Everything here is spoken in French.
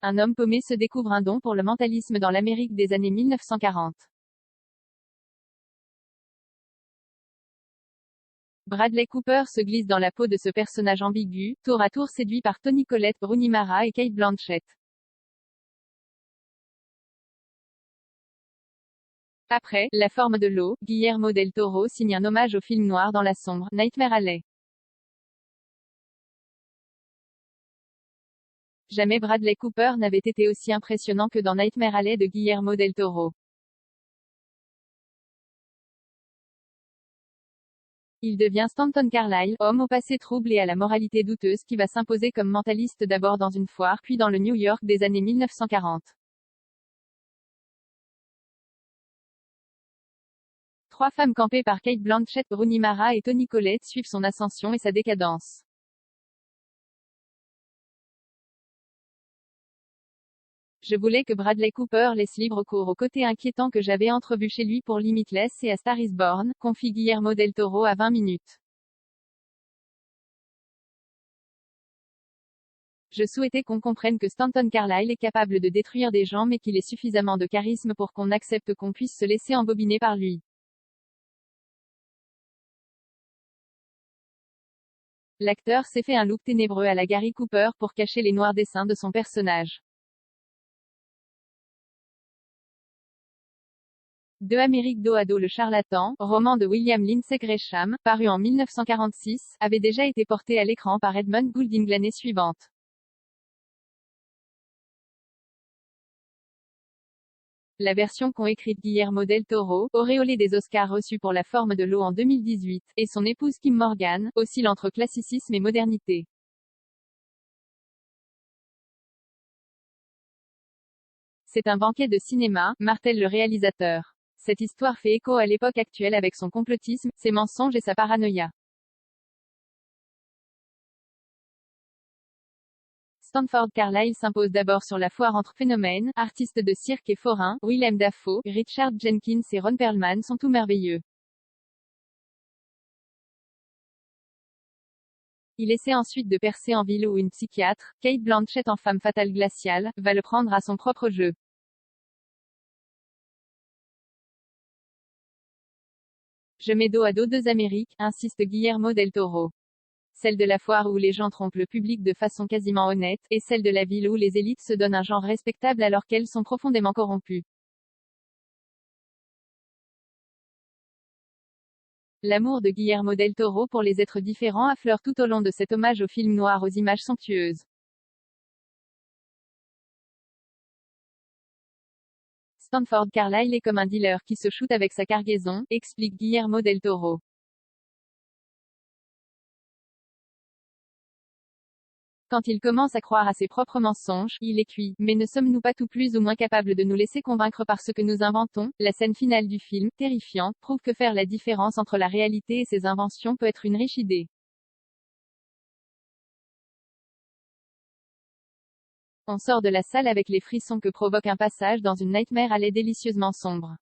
Un homme paumé se découvre un don pour le mentalisme dans l'Amérique des années 1940. Bradley Cooper se glisse dans la peau de ce personnage ambigu, tour à tour séduit par Toni Collette, Rooney Mara et Cate Blanchett. Après La forme de l'eau, Guillermo del Toro signe un hommage au film noir dans la sombre, Nightmare Alley. Jamais Bradley Cooper n'avait été aussi impressionnant que dans Nightmare Alley de Guillermo del Toro. Il devient Stanton Carlyle, homme au passé trouble et à la moralité douteuse qui va s'imposer comme mentaliste d'abord dans une foire puis dans le New York des années 1940. Trois femmes campées par Cate Blanchett, Rooney Mara et Toni Collette suivent son ascension et sa décadence. Je voulais que Bradley Cooper laisse libre cours au côté inquiétant que j'avais entrevu chez lui pour Limitless et à Star is Born, confie Guillermo del Toro à 20 minutes. Je souhaitais qu'on comprenne que Stanton Carlyle est capable de détruire des gens mais qu'il ait suffisamment de charisme pour qu'on accepte qu'on puisse se laisser embobiner par lui. L'acteur s'est fait un look ténébreux à la Gary Cooper pour cacher les noirs dessins de son personnage. De Amérique dos à dos le charlatan, roman de William Lindsay Gresham, paru en 1946, avait déjà été porté à l'écran par Edmund Goulding l'année suivante. La version qu'ont écrite Guillermo del Toro, auréolé des Oscars reçus pour La forme de l'eau en 2018, et son épouse Kim Morgan, oscille entre classicisme et modernité. C'est un banquet de cinéma, martèle le réalisateur. Cette histoire fait écho à l'époque actuelle avec son complotisme, ses mensonges et sa paranoïa. Stanford Carlyle s'impose d'abord sur la foire entre phénomènes, artistes de cirque et forains, Willem Dafoe, Richard Jenkins et Ron Perlman sont tout merveilleux. Il essaie ensuite de percer en ville où une psychiatre, Cate Blanchett en femme fatale glaciale, va le prendre à son propre jeu. Je mets dos à dos deux Amériques, insiste Guillermo del Toro. Celle de la foire où les gens trompent le public de façon quasiment honnête, et celle de la ville où les élites se donnent un genre respectable alors qu'elles sont profondément corrompues. L'amour de Guillermo del Toro pour les êtres différents affleure tout au long de cet hommage au film noir aux images somptueuses. Stanford Carlyle est comme un dealer qui se shoot avec sa cargaison, explique Guillermo del Toro. Quand il commence à croire à ses propres mensonges, il est cuit. Mais ne sommes-nous pas tous plus ou moins capables de nous laisser convaincre par ce que nous inventons? La scène finale du film, terrifiante, prouve que faire la différence entre la réalité et ses inventions peut être une riche idée. On sort de la salle avec les frissons que provoque un passage dans une Nightmare Alley délicieusement sombre.